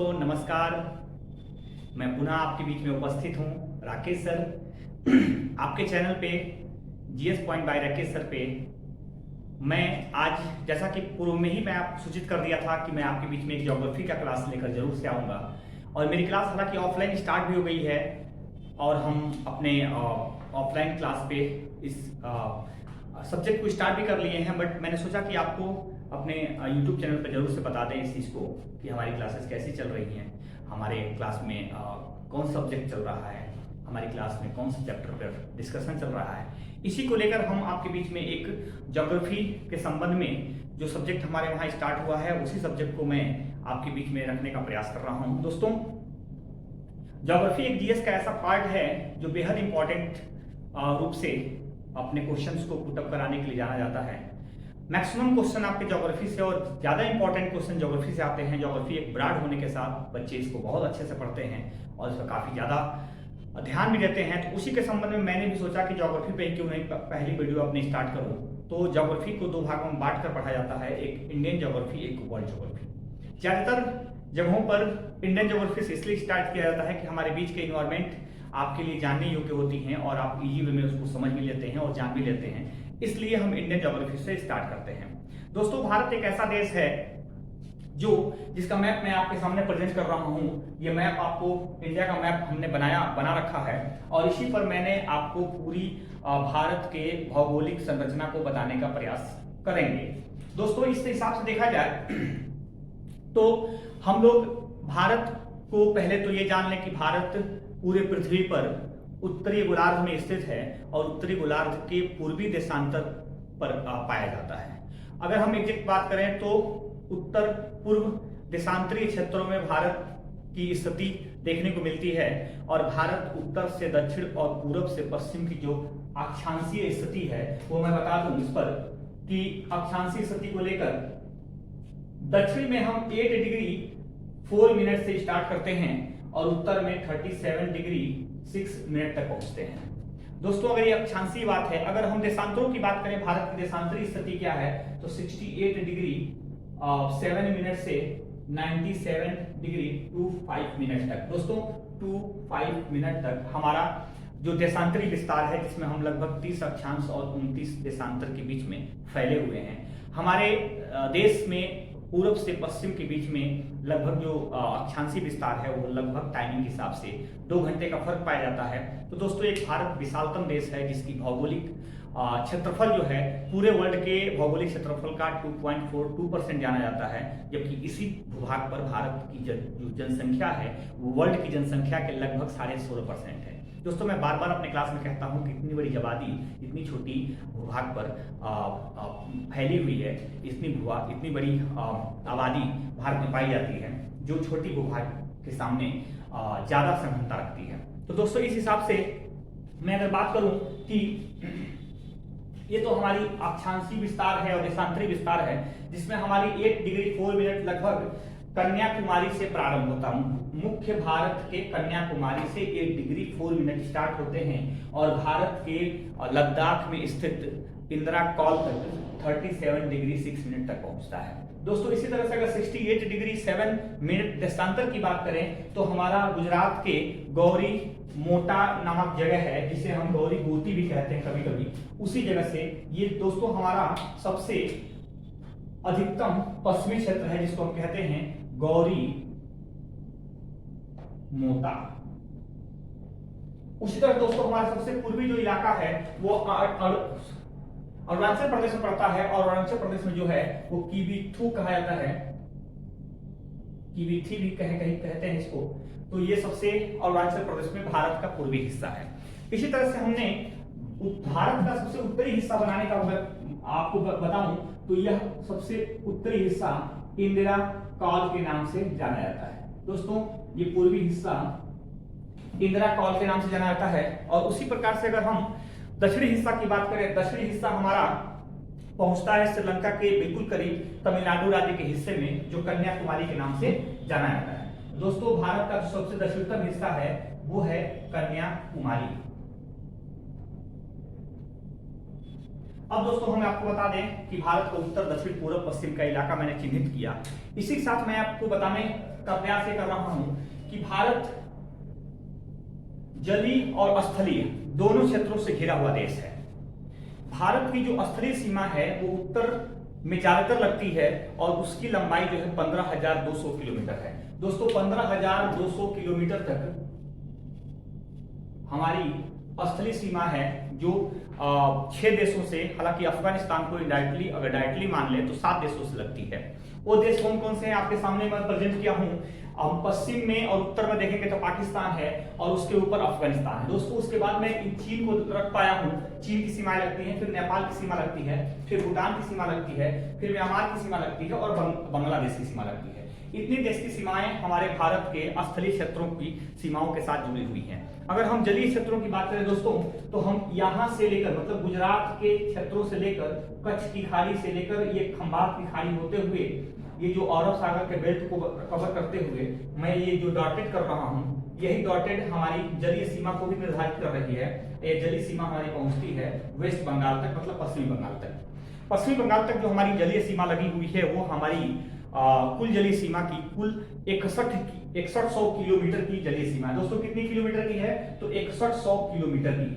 दोस्तों नमस्कार। मैं पुनः आपके बीच में उपस्थित हूं, राकेश सर। आपके चैनल पे GS point by Rakesh sir पे मैं आज, जैसा कि पूर्व में ही मैं आपको सूचित कर दिया था कि मैं आपके बीच में एक ज्योग्राफी का क्लास लेकर जरूर से आऊँगा। और मेरी क्लास हालांकि ऑफलाइन स्टार्ट भी हो गई है और हम अपने ऑफलाइन क्लास पे इस सब्जेक्ट को स्टार्ट भी कर लिए हैं। बट मैंने सोचा कि आपको अपने यूट्यूब चैनल पर जरूर से बता दें इस चीज़ को कि हमारी क्लासेस कैसी चल रही हैं, हमारे क्लास में कौन सब्जेक्ट चल रहा है, हमारी क्लास में कौन से चैप्टर पर डिस्कशन चल रहा है। इसी को लेकर हम आपके बीच में एक ज्योग्राफी के संबंध में जो सब्जेक्ट हमारे वहाँ स्टार्ट हुआ है उसी सब्जेक्ट को मैं आपके बीच में रखने का प्रयास कर रहा हूँ। दोस्तों, ज्योग्राफी एक जीएस का ऐसा पार्ट है जो बेहद इंपॉर्टेंट रूप से अपने क्वेश्चंस को पुटअप कराने के लिए जाना जाता है। मैक्सिमम क्वेश्चन आपके ज्योग्राफी से और ज़्यादा इंपॉर्टेंट क्वेश्चन ज्योग्राफी से आते हैं। ज्योग्राफी एक ब्रॉड होने के साथ बच्चे इसको बहुत अच्छे से पढ़ते हैं और इसका काफ़ी ज़्यादा ध्यान भी देते हैं। तो उसी के संबंध में मैंने भी सोचा कि ज्योग्राफी पे क्यों नहीं पहली वीडियो अपनी स्टार्ट करूँ। तो ज्योग्राफी को दो भागों में बांट कर पढ़ा जाता है, एक इंडियन ज्योग्राफी, एक वर्ल्ड ज्योग्राफी। ज़्यादातर जगहों पर इंडियन ज्योग्राफी से इसलिए स्टार्ट किया जाता है कि हमारे बीच के इन्वायरमेंट आपके लिए जानने योग्य होती हैं और आप इजी वे में उसको समझ भी लेते हैं और जान भी लेते हैं, इसलिए हम इंडियन ज्योग्राफी से स्टार्ट करते हैं। दोस्तों, भारत एक ऐसा देश है जिसका मैप मैं आपके सामने प्रेजेंट कर रहा हूँ। ये मैप आपको इंडिया का मैप हमने बना रखा है और इसी पर मैंने आपको पूरी भारत के भौगोलिक संरचना को बताने का प्रयास करेंगे। दोस्तों, इस हिसाब से देखा जाए तो हम लोग भारत को पहले तो ये जान लें कि भारत पूरे पृथ्वी पर उत्तरी गोलार्ध में स्थित है और उत्तरी गोलार्ध के पूर्वी देशांतर पर पाया जाता है। अगर हम एग्जैक्ट बात करें तो उत्तर पूर्व देशांतरीय क्षेत्रों में भारत की स्थिति देखने को मिलती है और भारत उत्तर से दक्षिण और पूरब से पश्चिम की जो अक्षांशीय स्थिति है वो मैं बता दूं इस पर कि अक्षांशीय स्थिति को लेकर दक्षिण में हम 8 डिग्री 4 मिनट से स्टार्ट करते हैं और उत्तर में 37 डिग्री 6 मिनट तक पहुंचते हैं। दोस्तों, अगर ये अक्षांशीय बात है, अगर हम देशांतरों की बात करें, भारत की देशांतरीय स्थिति क्या है तो 68 डिग्री 7 मिनट से 97 डिग्री 25 मिनट तक, दोस्तों 25 मिनट तक हमारा जो देशांतरी विस्तार है, जिसमें हम लगभग 30 अक्षांश और 29 देशांतर के बीच में फैले हुए हैं। हमारे देश में पूरब से पश्चिम के बीच में लगभग जो अक्षांशीय विस्तार है वो लगभग टाइमिंग के हिसाब से 2 घंटे का फर्क पाया जाता है। तो दोस्तों, एक भारत विशालतम देश है जिसकी भौगोलिक क्षेत्रफल जो है पूरे वर्ल्ड के भौगोलिक क्षेत्रफल का 2.42% जाना जाता है, जबकि इसी भूभाग पर भारत की जो जनसंख्या है वो वर्ल्ड की जनसंख्या के लगभग 16.5% है। दोस्तों, मैं बार बार अपने क्लास में कहता हूं कि इतनी बड़ी आबादी इतनी छोटी भूभाग पर फैली हुई है, इतनी बड़ी आबादी भारत में पाई जाती है जो छोटी भूभाग के सामने ज्यादा सघनता रखती है। तो दोस्तों, इस हिसाब से मैं अगर बात करूं कि ये तो हमारी अक्षांशीय विस्तार है और देशांतरीय विस्तार है, जिसमें हमारी 8 डिग्री 4 मिनट लगभग कन्याकुमारी से प्रारंभ होता है। मुख्य भारत के कन्याकुमारी से 8 डिग्री 4 मिनट स्टार्ट होते हैं और भारत के लद्दाख में स्थित इंदिरा कॉल तक 37 डिग्री 6 मिनट तक पहुंचता है। दोस्तों, इसी तरह से अगर 68 डिग्री 7 मिनट देशांतर की बात करें तो हमारा गुजरात के गौरी मोटा नामक जगह है, जिसे हम गौरी गोती भी कहते हैं कभी कभी, उसी जगह से ये दोस्तों हमारा सबसे अधिकतम पश्चिमी क्षेत्र है जिसको हम कहते हैं गौरी मोटा। उसी तरह दोस्तों हमारा सबसे पूर्वी जो इलाका है वो अरुणाचल प्रदेश में पड़ता है और अरुणाचल प्रदेश में जो है वो कीबीथू कहा जाता है, कीबीथी भी कहते हैं इसको। तो ये सबसे अरुणाचल प्रदेश में भारत का पूर्वी हिस्सा है। इसी तरह से हमने भारत का सबसे उत्तरी हिस्सा बनाने का आपको बताऊं तो यह सबसे उत्तरी हिस्सा इंदिरा कॉल के नाम से जाना जाता है। दोस्तों, ये पूर्वी हिस्सा इंदिरा कॉल के नाम से जाना जाता है। और उसी प्रकार से अगर हम दक्षिणी हिस्सा की बात करें, दक्षिणी हिस्सा हमारा पहुंचता है श्रीलंका के बिल्कुल करीब तमिलनाडु राज्य के हिस्से में, जो कन्याकुमारी के नाम से जाना जाता है। दोस्तों, भारत का जो सबसे दक्षिणतम हिस्सा है वो है कन्याकुमारी। अब दोस्तों हम आपको बता दें कि भारत को उत्तर दक्षिण पूर्व पश्चिम का इलाका मैंने चिन्हित किया। इसी के साथ मैं आपको बताने का प्रयास ये कर रहा हूं कि भारत जलीय और स्थलीय दोनों क्षेत्रों से घिरा हुआ देश है। भारत की जो स्थलीय सीमा है वो उत्तर में ज्यादातर लगती है और उसकी लंबाई जो है 15,200 किलोमीटर है। दोस्तों 15,200 किलोमीटर तक हमारी स्थलीय सीमा है जो 6 देशों से, हालांकि अफगानिस्तान को इनडायरेक्टली अगर डायरेक्टली मान ले तो 7 देशों से लगती है। वो देश कौन कौन से हैं आपके सामने मैं प्रेजेंट किया हूं। हम पश्चिम में और उत्तर में देखेंगे तो पाकिस्तान है और उसके ऊपर अफगानिस्तान है। दोस्तों उसके बाद मैं चीन को रख पाया हूं, चीन की सीमाएं लगती हैं, फिर नेपाल की सीमा लगती है, फिर भूटान की सीमा लगती है, फिर म्यांमार की सीमा लगती है और बांग्लादेश की सीमा लगती है। इतनी देश की सीमाएं हमारे भारत के स्थलीय क्षेत्रों की सीमाओं के साथ जुड़ी हुई हैं। अगर हम जलीय क्षेत्रों की बात करें दोस्तों तो हम यहां से लेकर मतलब गुजरात के क्षेत्रों से लेकर कच्छ की खाड़ी से लेकर ये खंबात की खाड़ी होते हुए ये जो अरब सागर के बेल्ट को कवर करते हुए मैं ये जो डॉटेड कर रहा हूं, यही डॉटेड हमारी जलीय सीमा को भी निर्धारित कर रही है। ये जलीय सीमा हमारी पहुंचती है वेस्ट बंगाल तक, मतलब पश्चिमी बंगाल तक। पश्चिमी बंगाल तक जो हमारी जलीय सीमा लगी हुई है वो हमारी कुल जलीय सीमा की कुल 6100 किलोमीटर की जलीय सीमा है। दोस्तों कितनी किलोमीटर की है तो 6100 किलोमीटर की,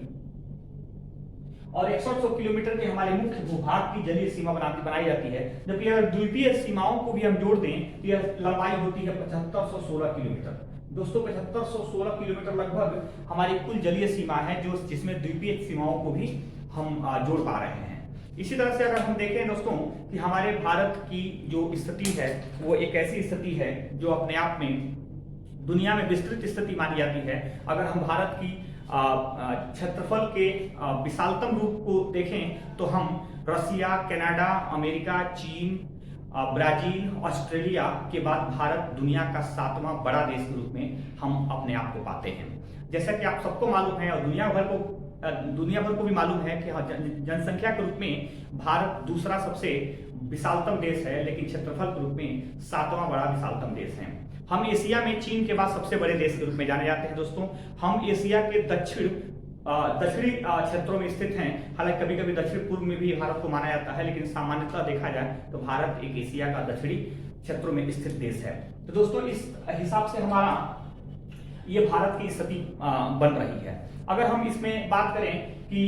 और 6100 किलोमीटर के हमारे मुख्य भूभाग की जलीय सीमा बनाई जाती है। जबकि अगर द्वीपीय सीमाओं को भी हम जोड़ दें तो यह लंबाई होती है 7516 किलोमीटर। दोस्तों 7516 किलोमीटर लगभग हमारी कुल जलीय सीमा है जो जिसमें द्वीपीय सीमाओं को भी हम जोड़ पा रहे हैं। इसी तरह से अगर हम देखें दोस्तों कि हमारे भारत की जो स्थिति है वो एक ऐसी स्थिति है जो अपने आप में दुनिया में विस्तृत स्थिति मानी जाती है। अगर हम भारत की क्षेत्रफल के विशालतम रूप को देखें तो हम रसिया, कनाडा, अमेरिका, चीन, ब्राजील, ऑस्ट्रेलिया के बाद भारत दुनिया का 7वां बड़ा देश के रूप में हम अपने आप को पाते हैं। जैसा कि आप सबको मालूम है और दुनिया भर को भी मालूम है कि जनसंख्या के रूप में भारत दूसरा सबसे विशालतम देश है, लेकिन क्षेत्रफल के रूप में 7वां बड़ा विशालतम देश है। हम एशिया में चीन के बाद सबसे बड़े देश के रूप में जाने जाते हैं। दोस्तों हम एशिया के दक्षिणी क्षेत्रों में स्थित हैं। हालांकि कभी कभी दक्षिण पूर्व में भी भारत को माना जाता है, लेकिन सामान्यतः देखा जाए तो भारत एक एशिया का दक्षिणी क्षेत्रों में स्थित देश है। तो दोस्तों इस हिसाब से हमारा ये भारत की स्थिति बन रही है। अगर हम इसमें बात करें कि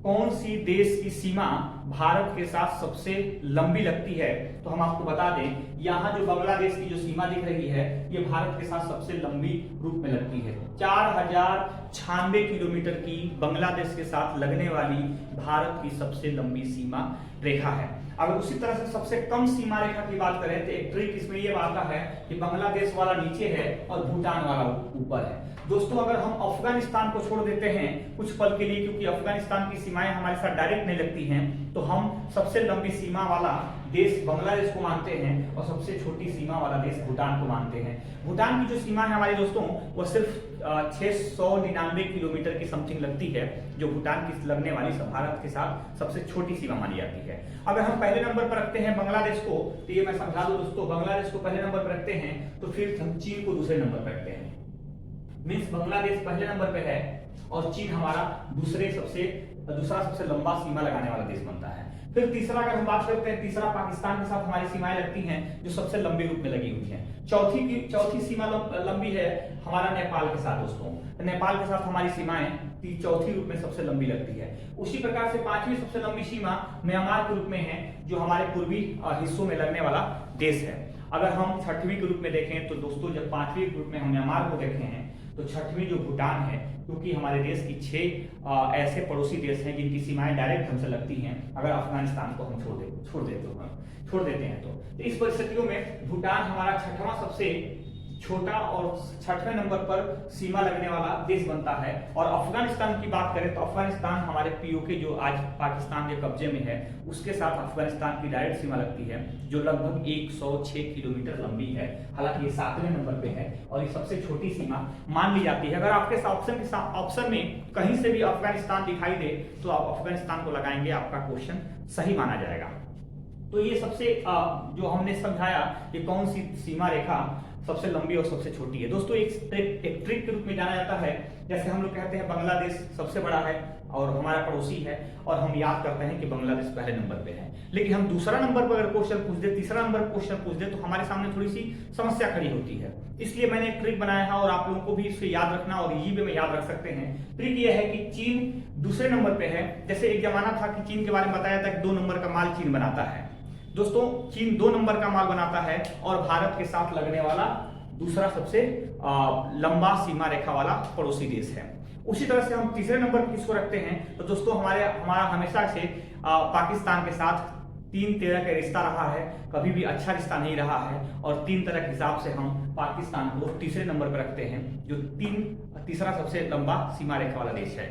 कौन सी देश की सीमा भारत के साथ सबसे लंबी लगती है तो हम आपको बता दें, यहाँ जो बांग्लादेश की जो सीमा दिख रही है ये भारत के साथ सबसे लंबी रूप में लगती है। 4096 किलोमीटर की बांग्लादेश के साथ लगने वाली भारत की सबसे लंबी सीमा रेखा है। अगर उसी तरह से सबसे कम सीमा रेखा की बात करें तो एक ट्रिक इसमें यह आता है कि बांग्लादेश वाला नीचे है और भूटान वाला ऊपर है। दोस्तों अगर हम अफगानिस्तान को छोड़ देते हैं कुछ पल के लिए, क्योंकि अफगानिस्तान की सीमाएं हमारे साथ डायरेक्ट नहीं लगती हैं, तो हम सबसे लंबी सीमा वाला देश बांग्लादेश को मानते हैं और सबसे छोटी सीमा वाला देश भूटान को मानते हैं। भूटान की जो सीमा है हमारे दोस्तों वो सिर्फ 699 किलोमीटर की समथिंग लगती है, जो भूटान की लगने वाली भारत के साथ सबसे छोटी सीमा मानी जाती है। अगर हम पहले नंबर पर रखते हैं बांग्लादेश को, तो ये मैं समझा दूं दोस्तों, बांग्लादेश को पहले नंबर पर रखते हैं तो फिर हम चीन को दूसरे नंबर पर रखते हैं। मीन्स बांग्लादेश पहले नंबर पे है और चीन हमारा दूसरा सबसे लंबा सीमा लगाने वाला देश बनता है। फिर तीसरा अगर हम बात करते हैं, तीसरा पाकिस्तान के साथ हमारी सीमाएं लगती हैं जो सबसे लंबे रूप में लगी हुई है। चौथी सीमा लंबी है हमारा नेपाल के साथ दोस्तों। नेपाल के साथ हमारी सीमाएं चौथी रूप में सबसे लंबी लगती है। उसी प्रकार से पांचवी सबसे लंबी सीमा म्यांमार के रूप में है, जो हमारे पूर्वी हिस्सों में लगने वाला देश है। अगर हम छठवीं के रूप में देखें तो दोस्तों जब पांचवी ग्रुप में हम म्यांमार को देखे हैं तो छठवीं जो भूटान है, क्योंकि हमारे देश की 6 ऐसे पड़ोसी देश हैं जिनकी सीमाएं डायरेक्ट हमसे लगती हैं, अगर अफगानिस्तान को हम छोड़ देते हैं तो इस परिस्थितियों में भूटान हमारा 6वां सबसे छोटा और 6वें नंबर पर सीमा लगने वाला देश बनता है। और अफगानिस्तान की बात करें तो अफगानिस्तान हमारे पीओके जो आज पाकिस्तान के कब्जे में है उसके साथ अफगानिस्तान की डायरेक्ट सीमा लगती है, जो लगभग 106 किलोमीटर लंबी है। हालांकि ये 7वें नंबर पे है और ये सबसे छोटी सीमा मान ली जाती है। अगर आपके ऑप्शन में कहीं से भी अफगानिस्तान दिखाई दे तो आप अफगानिस्तान को लगाएंगे, आपका क्वेश्चन सही माना जाएगा। तो ये सबसे जो हमने समझाया कि कौन सी सीमा रेखा सबसे लंबी और सबसे छोटी है। दोस्तों एक ट्रिक के रूप में जाना जाता है, जैसे हम लोग कहते हैं बांग्लादेश सबसे बड़ा है और हमारा पड़ोसी है, और हम याद करते हैं कि बांग्लादेश पहले नंबर पे है, लेकिन हम दूसरा नंबर पर अगर क्वेश्चन पूछ दे, तीसरा नंबर क्वेश्चन पूछ दे, तो हमारे सामने थोड़ी सी समस्या खड़ी होती है। इसलिए मैंने एक ट्रिक बनाया है और आप लोगों को भी इसको याद रखना और इजी वे में याद रख सकते हैं। ट्रिक ये है कि चीन दूसरे नंबर पे है। जैसे एक जमाना था कि चीन के बारे में बताया था कि 2 नंबर का माल चीन बनाता है। दोस्तों चीन 2 नंबर का माल बनाता है और भारत के साथ लगने वाला दूसरा सबसे लंबा सीमा रेखा वाला पड़ोसी देश है। उसी तरह से हम तीसरे नंबर पर किसको रखते हैं, तो दोस्तों हमारा हमेशा से पाकिस्तान के साथ 3 तरह का रिश्ता रहा है, कभी भी अच्छा रिश्ता नहीं रहा है, और 3 तरह के हिसाब से हम पाकिस्तान को तीसरे नंबर पर रखते हैं, जो तीसरा सबसे लंबा सीमा रेखा वाला देश है,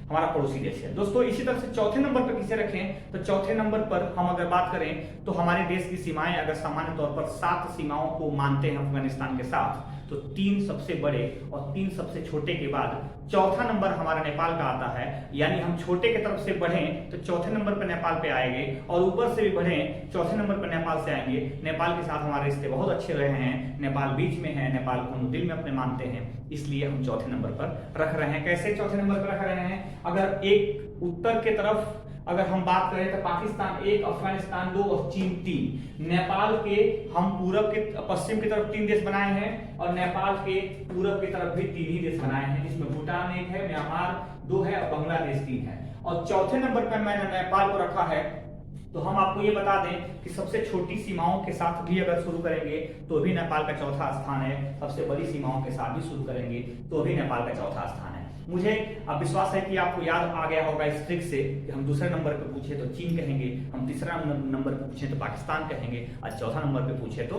हमारा पड़ोसी देश है। दोस्तों इसी तरह से चौथे नंबर पर किसे रखें, तो चौथे नंबर पर हम अगर बात करें तो हमारे देश की सीमाएं अगर सामान्य तौर पर 7 सीमाओं को मानते हैं अफगानिस्तान के साथ, तो 3 सबसे बड़े और 3 सबसे छोटे के बाद चौथा नंबर हमारा नेपाल का आता है। यानी हम छोटे की तरफ से बढ़ें तो चौथे नंबर पर नेपाल पे आएंगे, और ऊपर से भी बढ़ें चौथे नंबर पर नेपाल से आएंगे। नेपाल के साथ हमारे रिश्ते बहुत अच्छे रहे हैं, नेपाल बीच में है, नेपाल को हम दिल में अपने मानते हैं, इसलिए हम चौथे नंबर पर रख रहे हैं। कैसे चौथे नंबर पर रख रहे हैं, अगर एक उत्तर के तरफ अगर हम बात करें तो पाकिस्तान 1, अफगानिस्तान 2 और चीन 3, नेपाल के हम पूरब के पश्चिम की तरफ 3 देश बनाए हैं, और नेपाल के पूरब की तरफ भी 3 ही देश बनाए हैं, जिसमें भूटान 1 है, म्यांमार 2 है और बांग्लादेश 3 है। और चौथे नंबर पर मैंने नेपाल को रखा है। तो हम आपको ये बता दें कि सबसे छोटी सीमाओं के साथ भी अगर शुरू करेंगे तो भी नेपाल का चौथा स्थान है, सबसे बड़ी सीमाओं के साथ भी शुरू करेंगे तो भी नेपाल का चौथा स्थान है। मुझे अब विश्वास है कि आपको याद आ गया होगा इस ट्रिक से कि हम दूसरे नंबर पे पूछे तो चीन कहेंगे, हम तीसरा नंबर पे पूछे तो पाकिस्तान कहेंगे, और चौथा नंबर पे पूछे तो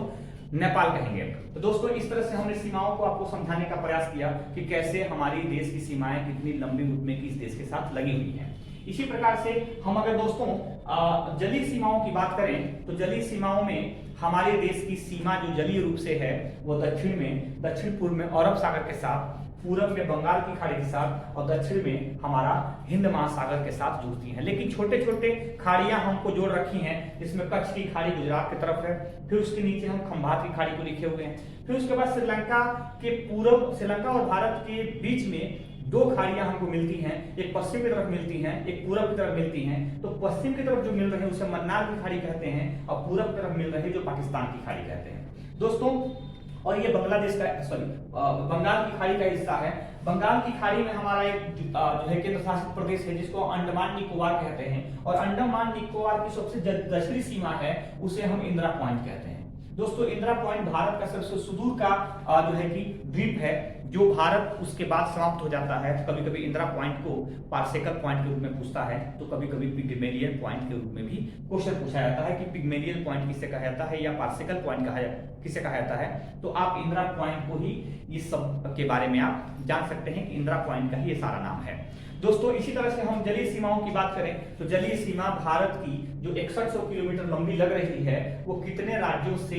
नेपाल कहेंगे। तो दोस्तों इस तरह से हमने सीमाओं को आपको समझाने का प्रयास किया कि कैसे हमारी देश की सीमाएं कितनी लंबी रूप में किस देश के साथ लगी हुई हैं। इसी प्रकार से हम अगर दोस्तों जलीय सीमाओं की बात करें तो जलीय सीमाओं में हमारे देश की सीमा जो जलीय रूप से है वो दक्षिण पूर्व में अरब सागर के साथ, पूरब में बंगाल की खाड़ी के साथ, और दक्षिण में हमारा हिंद महासागर के साथ जुड़ती हैं। लेकिन छोटे छोटे खाड़ियां हमको जोड़ रखी हैं, जिसमें कच्छ की खाड़ी गुजरात की तरफ है, फिर उसके नीचे हम खंभात की खाड़ी को लिखे हुए हैं, फिर उसके बाद श्रीलंका और भारत के बीच में 2 खाड़ियां हमको मिलती हैं, एक पश्चिम की तरफ मिलती हैं, एक पूरब की तरफ मिलती हैं। तो पश्चिम की तरफ जो मिल रहे हैं उसे मन्नार की खाड़ी कहते हैं, और पूरब की तरफ मिल रहे हैं जो पाकिस्तान की खाड़ी कहते हैं दोस्तों। और ये बांग्लादेश का बंगाल की खाड़ी का हिस्सा है। बंगाल की खाड़ी में हमारा एक जो है केंद्र शासित प्रदेश है जिसको अंडमान निकोबार कहते हैं, और अंडमान निकोबार की सबसे दक्षिणी सीमा है उसे हम इंदिरा पॉइंट कहते हैं। दोस्तों इंदिरा पॉइंट भारत का सबसे सुदूर का जो है कि द्वीप है, जो भारत उसके बाद समाप्त हो जाता है। कभी कभी इंदिरा पॉइंट को पार्सेकल पॉइंट के रूप में पूछता है, तो कभी कभी पिग्मेलियन पॉइंट के रूप में भी क्वेश्चन पूछा जाता है कि पिग्मेलियन पॉइंट किसे कहा जाता है या पार्सेकल पॉइंट किसे कहा जाता है। तो आप इंदिरा पॉइंट को ही इस सब के बारे में आप जान सकते हैं कि इंदिरा पॉइंट का ही ये सारा नाम है। दोस्तों इसी तरह से हम जलीय सीमाओं की बात करें तो जलीय सीमा भारत की जो 6100 किलोमीटर लंबी लग रही है वो कितने राज्यों से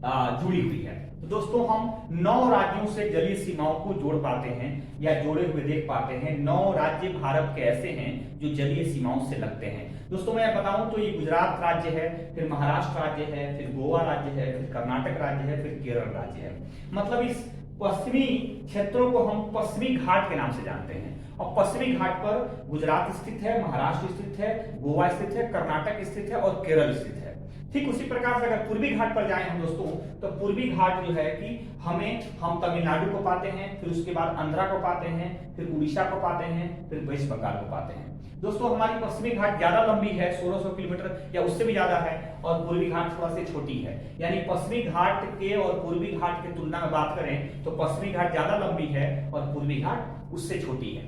जुड़ी हुई है। तो दोस्तों हम 9 राज्यों से जलीय सीमाओं को जोड़ पाते हैं या जोड़े हुए देख पाते हैं। 9 राज्य भारत के ऐसे हैं जो जलीय सीमाओं से लगते हैं। दोस्तों मैं बताऊं तो ये गुजरात राज्य है, फिर महाराष्ट्र राज्य है, फिर गोवा राज्य है, फिर कर्नाटक राज्य है, फिर केरल राज्य है। मतलब इस पश्चिमी क्षेत्रों को हम पश्चिमी घाट के नाम से जानते हैं, और पश्चिमी घाट पर गुजरात स्थित है, महाराष्ट्र स्थित है, गोवा स्थित है, कर्नाटक स्थित है और केरल स्थित है। ठीक उसी प्रकार से अगर पूर्वी घाट पर जाएं हम दोस्तों, तो पूर्वी घाट जो है कि हम तमिलनाडु को पाते हैं, फिर उसके बाद आंध्रा को पाते हैं, फिर उड़ीसा को पाते हैं, फिर वेस्ट बंगाल को पाते हैं। दोस्तों हमारी पश्चिमी घाट ज्यादा लंबी है, 1600 किलोमीटर या उससे भी ज्यादा है, और पूर्वी घाट थोड़ा सी छोटी है। यानी पश्चिमी घाट के और पूर्वी घाट की तुलना में बात करें तो पश्चिमी घाट ज्यादा लंबी है और पूर्वी घाट उससे छोटी है।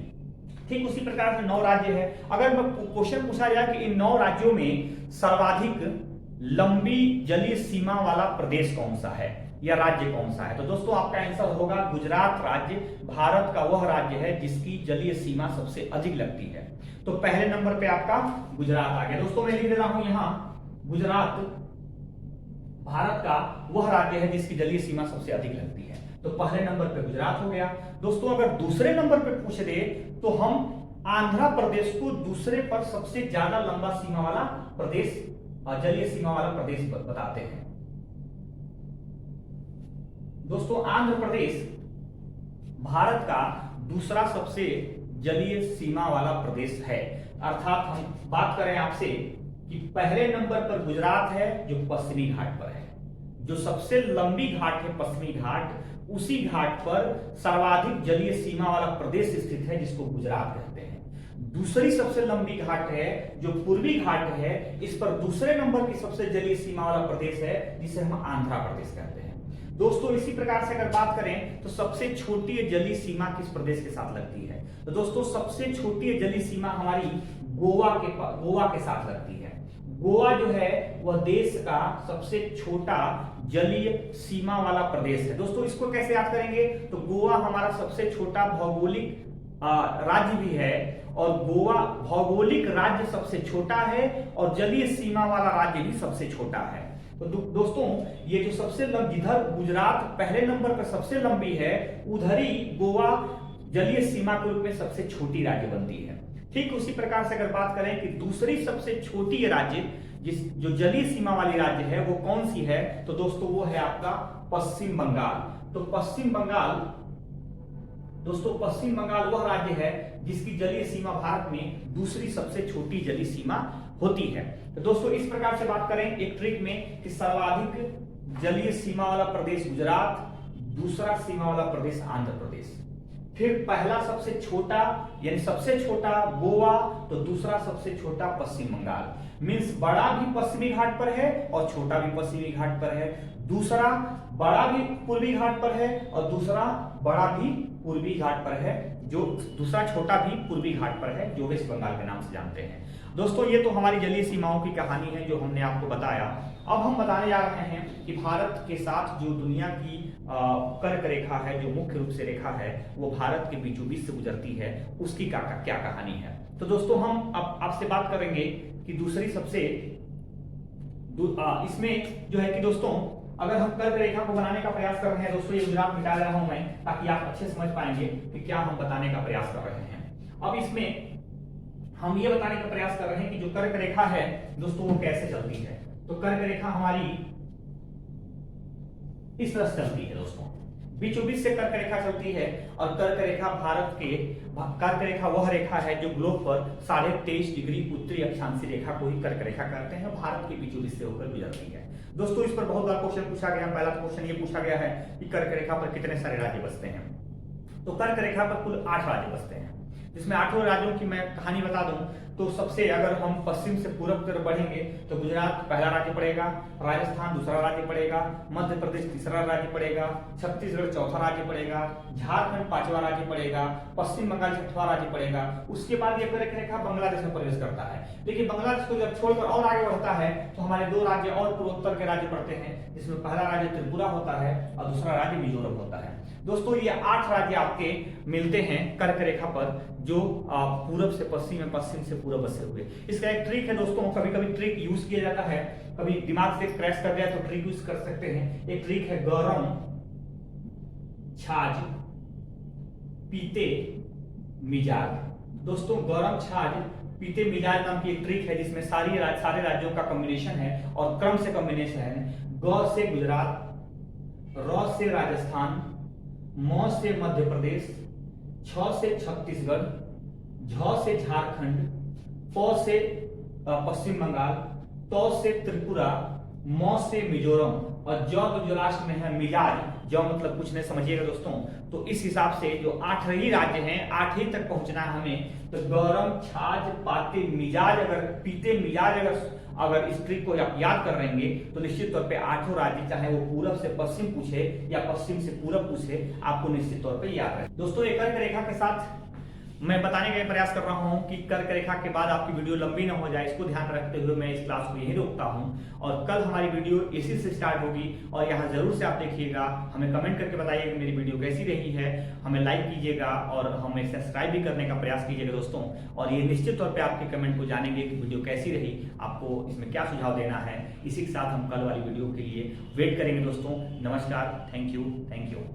ठीक उसी प्रकार से 9 राज्य है। अगर क्वेश्चन पूछा जाए कि इन 9 राज्यों में सर्वाधिक लंबी जलीय सीमा वाला प्रदेश कौन सा है या राज्य कौन सा है, तो दोस्तों आपका आंसर होगा गुजरात राज्य। भारत का वह राज्य है जिसकी जलीय सीमा सबसे अधिक लगती है। तो पहले नंबर पे आपका गुजरात आ गया। दोस्तों मैं लिख दे रहा हूं यहां गुजरात भारत का वह राज्य है जिसकी जलीय सीमा सबसे अधिक लगती है। तो पहले नंबर पे गुजरात हो गया। दोस्तों अगर दूसरे नंबर पे पूछ दे तो हम आंध्र प्रदेश को दूसरे पर सबसे ज्यादा लंबा सीमा वाला प्रदेश, जलीय सीमा वाला प्रदेश बताते हैं। दोस्तों आंध्र प्रदेश भारत का दूसरा सबसे जलीय सीमा वाला प्रदेश है। अर्थात हम बात करें आपसे कि पहले नंबर पर गुजरात है जो पश्चिमी घाट पर है। जो सबसे लंबी घाट है पश्चिमी घाट, उसी घाट पर सर्वाधिक जलीय सीमा वाला प्रदेश स्थित है जिसको गुजरात कहते हैं। दूसरी सबसे लंबी घाट है जो पूर्वी घाट है, इस पर दूसरे नंबर की सबसे जलीय सीमा वाला प्रदेश है जिसे हम आंध्र प्रदेश कहते हैं। दोस्तों इसी प्रकार से अगर बात करें तो सबसे छोटी जलीय सीमा किस प्रदेश के साथ लगती है? तो दोस्तों सबसे छोटी जलीय सीमा हमारी गोवा के साथ लगती है। गोवा जो है वह देश का सबसे छोटा जलीय सीमा वाला प्रदेश है। दोस्तों इसको कैसे याद करेंगे? तो गोवा हमारा सबसे छोटा भौगोलिक राज्य भी है और गोवा भौगोलिक राज्य सबसे छोटा है और जलीय सीमा वाला राज्य भी सबसे छोटा है। तो दोस्तों ये जो सबसे जिधर गुजरात पहले नंबर पर सबसे लंबी है, उधर ही गोवा जलीय सीमा के रूप में सबसे छोटी राज्य बनती है। ठीक उसी प्रकार से अगर बात करें कि दूसरी सबसे छोटी राज्य जो जलीय सीमा वाली राज्य है वो कौन सी है, तो दोस्तों वो है आपका पश्चिम बंगाल। तो पश्चिम बंगाल दोस्तों पश्चिम बंगाल वह राज्य है जिसकी जलीय सीमा भारत में दूसरी सबसे छोटी जलीय सीमा होती है। तो दोस्तों इस प्रकार से बात करें एक ट्रिक में कि सर्वाधिक जलीय सीमा वाला प्रदेश गुजरात, दूसरा सीमा वाला प्रदेश आंध्र प्रदेश, फिर पहला सबसे छोटा यानी सबसे छोटा गोवा, तो दूसरा सबसे छोटा पश्चिम बंगाल। मींस बड़ा भी पश्चिमी घाट पर है और छोटा भी पश्चिमी घाट पर है, दूसरा बड़ा भी पूर्वी घाट पर है और दूसरा बड़ा भी पूर्वी घाट पर है, जो दूसरा छोटा भी पूर्वी घाट पर है, जो वेस्ट बंगाल के नाम से जानते हैं। दोस्तों ये तो हमारी जलीय सीमाओं की कहानी है जो हमने आपको बताया। अब हम बताने जा रहे हैं कि भारत के साथ जो दुनिया की कर्क रेखा है, जो मुख्य रूप से रेखा है, वो भारत के बीचों बीच से गुजरती है, उसकी क्या कहानी है। तो दोस्तों हम अब आपसे बात करेंगे कि दूसरी सबसे इसमें जो है कि दोस्तों अगर हम कर्क रेखा को बनाने का प्रयास कर रहे हैं, दोस्तों ये गुजरात मिटा रहा हूं मैं ताकि आप अच्छे समझ पाएंगे कि क्या हम बताने का प्रयास कर रहे हैं। अब इसमें हम ये बताने का प्रयास कर रहे हैं कि जो कर्क रेखा है दोस्तों वो कैसे चलती है। तो कर्क रेखा हमारी इस तरह से चलती है दोस्तों, बीचों बीच से कर्क रेखा चलती है और कर्क रेखा वह रेखा है जो ग्लोब पर 23.5 डिग्री उत्तरी अक्षांशीय रेखा को ही कर्क रेखा कहते हैं, भारत के बीचों बीच से होकर गुजरती है। दोस्तों इस पर बहुत बार क्वेश्चन पूछा गया। पहला क्वेश्चन ये पूछा गया है कि कर्क रेखा पर कितने सारे राज्य बसते हैं। तो कर्क रेखा पर कुल 8 राज्य बसते हैं, जिसमें 8 राज्यों की मैं कहानी बता दूं तो सबसे अगर हम पश्चिम से पूरब की तरफ बढ़ेंगे तो गुजरात पहला राज्य पड़ेगा, राजस्थान दूसरा राज्य पड़ेगा, मध्य प्रदेश तीसरा राज्य पड़ेगा, छत्तीसगढ़ चौथा राज्य पड़ेगा, झारखंड 5वां राज्य पड़ेगा, पश्चिम बंगाल 6वां राज्य पड़ेगा। उसके बाद ये कर्क रेखा बांग्लादेश में प्रवेश करता है। लेकिन बांग्लादेश को जब छोड़कर और आगे बढ़ता है तो हमारे 2 राज्य और पूर्वोत्तर के राज्य पड़ते हैं, जिसमें पहला राज्य त्रिपुरा होता है और दूसरा राज्य मिजोरम होता है। दोस्तों ये 8 राज्य आपके मिलते हैं कर्क रेखा पर, जो पूरब से पश्चिम में, पश्चिम से पूरब बसे हुए। इसका एक ट्रिक है दोस्तों, कभी कभी ट्रिक यूज किया जाता है, कभी दिमाग से क्रैश कर जाए तो ट्रिक यूज कर सकते हैं। एक ट्रिक है गरम छाछ पीते मिजाज। दोस्तों गरम छाछ पीते मिजाज नाम की एक ट्रिक है जिसमें सारे राज्यों का कॉम्बिनेशन है और क्रम से कॉम्बिनेशन है। ग से गुजरात, र से राजस्थान, म से मध्य प्रदेश, छ से छत्तीसगढ़, झ से झारखंड, प से पश्चिम बंगाल, त से त्रिपुरा, म से मिजोरम और जो लास्ट में है मिजाज, जो मतलब कुछ नहीं, समझिएगा दोस्तों। तो इस हिसाब से जो 8 ही राज्य हैं, 8 ही तक पहुंचना है हमें। तो गरम छाछ पाते मिजाज, अगर पीते मिजाज अगर इस ट्रिक को आप याद कर रहेंगे तो निश्चित तौर पे 8 राज्य, चाहे वो पूरब से पश्चिम पूछे या पश्चिम से पूरब पूछे, आपको निश्चित तौर पे याद रहे। दोस्तों एक कर्क रेखा के साथ मैं बताने का प्रयास कर रहा हूं कि कर्क रेखा के बाद आपकी वीडियो लंबी ना हो जाए, इसको ध्यान रखते हुए मैं इस क्लास को यहीं रोकता हूं। और कल हमारी वीडियो इसी से स्टार्ट होगी और यहाँ जरूर से आप देखिएगा, हमें कमेंट करके बताइएगा मेरी वीडियो कैसी रही है, हमें लाइक कीजिएगा और हमें सब्सक्राइब भी करने का प्रयास कीजिएगा दोस्तों। और ये निश्चित तौर पर आपके कमेंट को जानेंगे कि वीडियो कैसी रही, आपको इसमें क्या सुझाव देना है। इसी के साथ हम कल वाली वीडियो के लिए वेट करेंगे दोस्तों। नमस्कार, थैंक यू।